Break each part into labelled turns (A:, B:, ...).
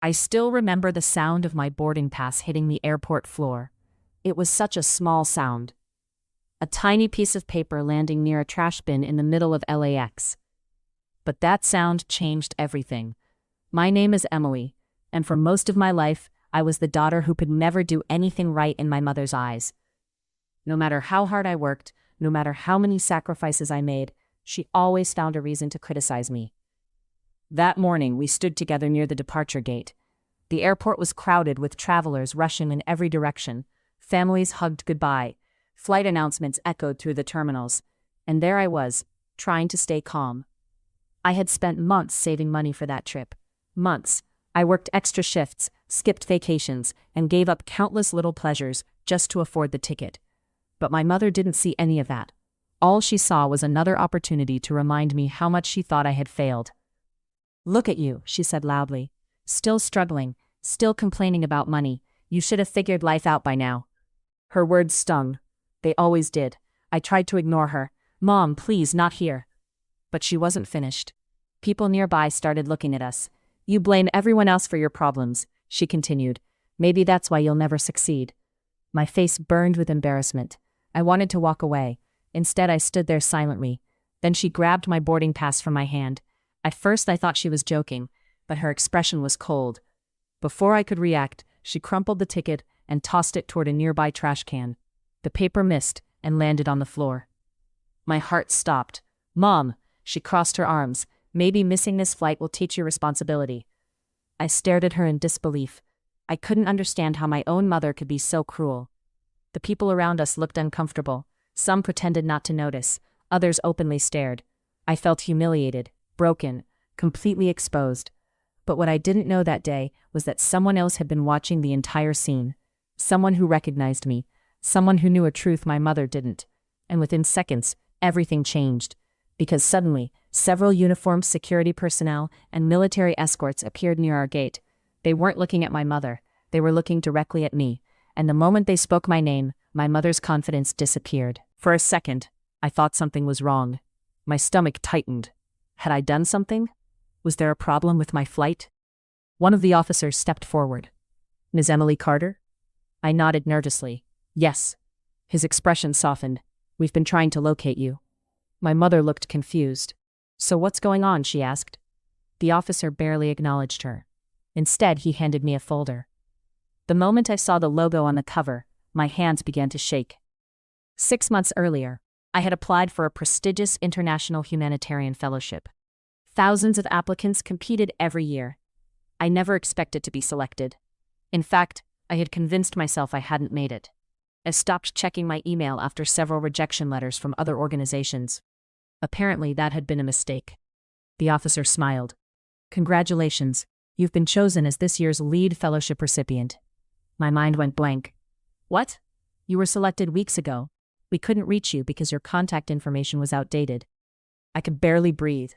A: I still remember the sound of my boarding pass hitting the airport floor. It was such a small sound. A tiny piece of paper landing near a trash bin in the middle of LAX. But that sound changed everything. My name is Emily, and for most of my life, I was the daughter who could never do anything right in my mother's eyes. No matter how hard I worked, no matter how many sacrifices I made, she always found a reason to criticize me. That morning, we stood together near the departure gate. The airport was crowded with travelers rushing in every direction. Families hugged goodbye. Flight announcements echoed through the terminals. And there I was, trying to stay calm. I had spent months saving money for that trip. Months. I worked extra shifts, skipped vacations, and gave up countless little pleasures just to afford the ticket. But my mother didn't see any of that. All she saw was another opportunity to remind me how much she thought I had failed. "Look at you," she said loudly. "Still struggling, still complaining about money. You should have figured life out by now." Her words stung. They always did. I tried to ignore her. "Mom, please, not here." But she wasn't finished. People nearby started looking at us. "You blame everyone else for your problems," she continued. "Maybe that's why you'll never succeed." My face burned with embarrassment. I wanted to walk away. Instead, I stood there silently. Then she grabbed my boarding pass from my hand. At first, I thought she was joking, but her expression was cold. Before I could react, she crumpled the ticket and tossed it toward a nearby trash can. The paper missed and landed on the floor. My heart stopped. "Mom," she crossed her arms, "maybe missing this flight will teach you responsibility." I stared at her in disbelief. I couldn't understand how my own mother could be so cruel. The people around us looked uncomfortable. Some pretended not to notice. Others openly stared. I felt humiliated, broken, completely exposed. But what I didn't know that day was that someone else had been watching the entire scene. Someone who recognized me. Someone who knew a truth my mother didn't. And within seconds, everything changed. Because suddenly, several uniformed security personnel and military escorts appeared near our gate. They weren't looking at my mother. They were looking directly at me. And the moment they spoke my name, my mother's confidence disappeared. For a second, I thought something was wrong. My stomach tightened. Had I done something? Was there a problem with my flight? One of the officers stepped forward. "Ms. Emily Carter?" I nodded nervously. "Yes." His expression softened. "We've been trying to locate you." My mother looked confused. "So what's going on?" she asked. The officer barely acknowledged her. Instead, he handed me a folder. The moment I saw the logo on the cover, my hands began to shake. 6 months earlier, I had applied for a prestigious international humanitarian fellowship. Thousands of applicants competed every year. I never expected to be selected. In fact, I had convinced myself I hadn't made it. I stopped checking my email after several rejection letters from other organizations. Apparently, that had been a mistake. The officer smiled. "Congratulations, you've been chosen as this year's lead fellowship recipient." My mind went blank. "What? You were selected weeks ago. We couldn't reach you because your contact information was outdated." I could barely breathe.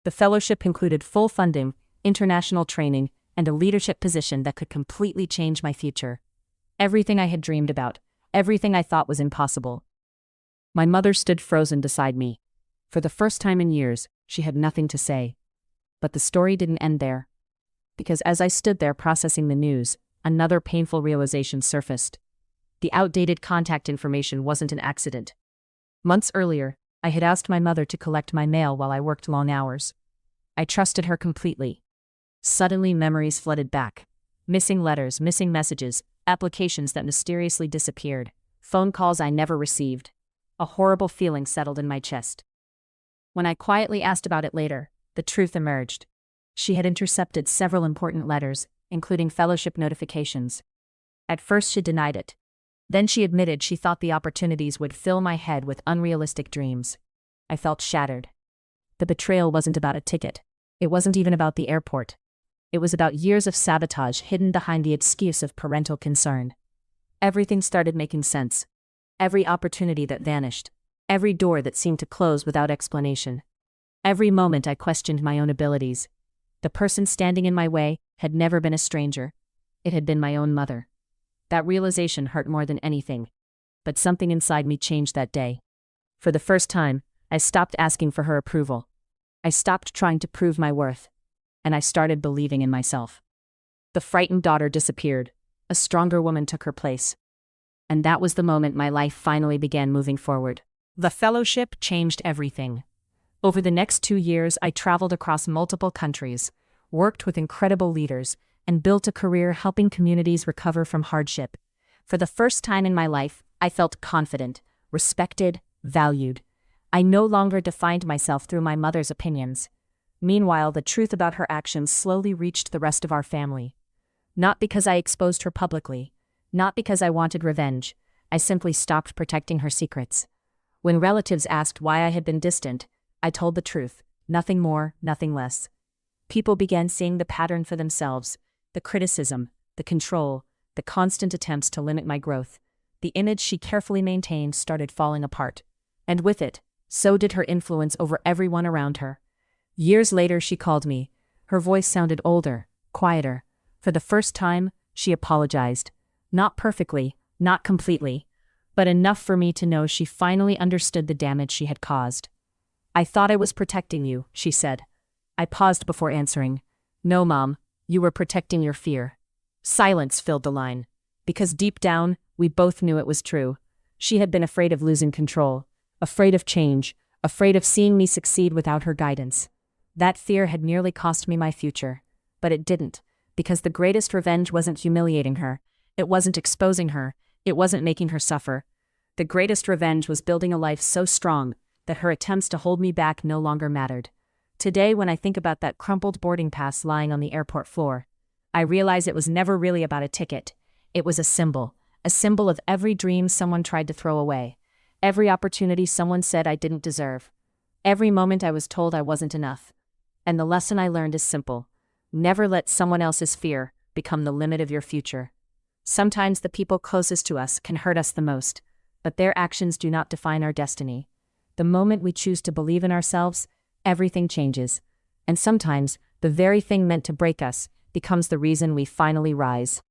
A: The fellowship included full funding, international training, and a leadership position that could completely change my future. Everything I had dreamed about, everything I thought was impossible. My mother stood frozen beside me. For the first time in years, she had nothing to say. But the story didn't end there. Because as I stood there processing the news, another painful realization surfaced. The outdated contact information wasn't an accident. Months earlier, I had asked my mother to collect my mail while I worked long hours. I trusted her completely. Suddenly, memories flooded back. Missing letters, missing messages, applications that mysteriously disappeared, phone calls I never received. A horrible feeling settled in my chest. When I quietly asked about it later, the truth emerged. She had intercepted several important letters, including fellowship notifications. At first she denied it. Then she admitted she thought the opportunities would fill my head with unrealistic dreams. I felt shattered. The betrayal wasn't about a ticket. It wasn't even about the airport. It was about years of sabotage hidden behind the excuse of parental concern. Everything started making sense. Every opportunity that vanished. Every door that seemed to close without explanation. Every moment I questioned my own abilities. The person standing in my way had never been a stranger. It had been my own mother. That realization hurt more than anything. But something inside me changed that day. For the first time, I stopped asking for her approval. I stopped trying to prove my worth. And I started believing in myself. The frightened daughter disappeared. A stronger woman took her place. And that was the moment my life finally began moving forward. The fellowship changed everything. Over the next 2 years, I traveled across multiple countries, worked with incredible leaders, and built a career helping communities recover from hardship. For the first time in my life, I felt confident, respected, valued. I no longer defined myself through my mother's opinions. Meanwhile, the truth about her actions slowly reached the rest of our family. Not because I exposed her publicly, not because I wanted revenge, I simply stopped protecting her secrets. When relatives asked why I had been distant, I told the truth, nothing more, nothing less. People began seeing the pattern for themselves, the criticism, the control, the constant attempts to limit my growth. The image she carefully maintained started falling apart. And with it, so did her influence over everyone around her. Years later, she called me. Her voice sounded older, quieter. For the first time, she apologized. Not perfectly, not completely, but enough for me to know she finally understood the damage she had caused. "I thought I was protecting you," she said. I paused before answering. "No, Mom, you were protecting your fear." Silence filled the line. Because deep down, we both knew it was true. She had been afraid of losing control, afraid of change, afraid of seeing me succeed without her guidance. That fear had nearly cost me my future. But it didn't, because the greatest revenge wasn't humiliating her. It wasn't exposing her. It wasn't making her suffer. The greatest revenge was building a life so strong that her attempts to hold me back no longer mattered. Today, when I think about that crumpled boarding pass lying on the airport floor, I realize it was never really about a ticket. It was a symbol of every dream someone tried to throw away, every opportunity someone said I didn't deserve, every moment I was told I wasn't enough. And the lesson I learned is simple. Never let someone else's fear become the limit of your future. Sometimes the people closest to us can hurt us the most, but their actions do not define our destiny. The moment we choose to believe in ourselves, everything changes. And sometimes, the very thing meant to break us becomes the reason we finally rise.